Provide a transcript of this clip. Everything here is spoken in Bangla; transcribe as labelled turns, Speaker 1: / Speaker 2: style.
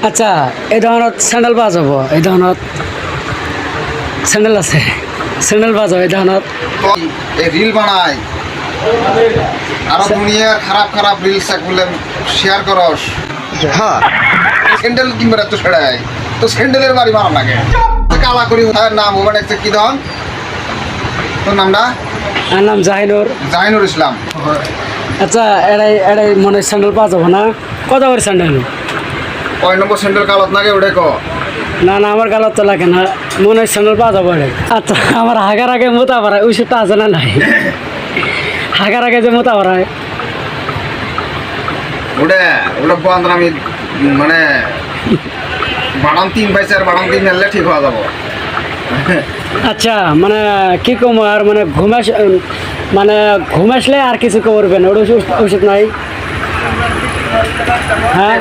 Speaker 1: আচ্ছা এই ধরনের স্যান্ডেল পাওয়া যাব, এই ধরনের স্যান্ডেল আছে, স্যান্ডেল পাওয়া যাবে এই ধরনের।
Speaker 2: তো এই রিল বানাই আর দুনিয়ার খারাপ খারাপ রিলস গুলো শেয়ার করস। হ্যাঁ স্যান্ডেল কিনবে তো সেটাই তো স্যান্ডেলের বাড়ি মারা লাগে কালা করি তার নাম মোবাইল একটা কি দাম তোর নামটা?
Speaker 1: আমার নাম জাহিনুর।
Speaker 2: জাহিনুর ইসলাম।
Speaker 1: আচ্ছা এড়াই এড়াই মনে স্যান্ডেল পাওয়া যাবো না? কত করে স্যান্ডেল?
Speaker 2: কয় নম্বর স্যান্ডেল কালত নাগে ওটা ক?
Speaker 1: না না আমার গালত তো লাগে না, মনে হয় স্যান্ডেল পাওয়া যাবো এড়াই। আচ্ছা আমার হাগার আগে মোতা পাড়ায় ওষুধটা আছে না নাই? হাগার আগে যে মোতা পাড়ায়
Speaker 2: ওটা ওটা বন্ধ আমি মানে বাড়ান 3 পয়সা আর বাড়ান 3 নিলে ঠিক হয়ে যাবো।
Speaker 1: আচ্ছা মানে কি কম আর মানে মানে ঘুম আসলে আর কিছু করবেন ওটা ওষুধ নাই? হ্যাঁ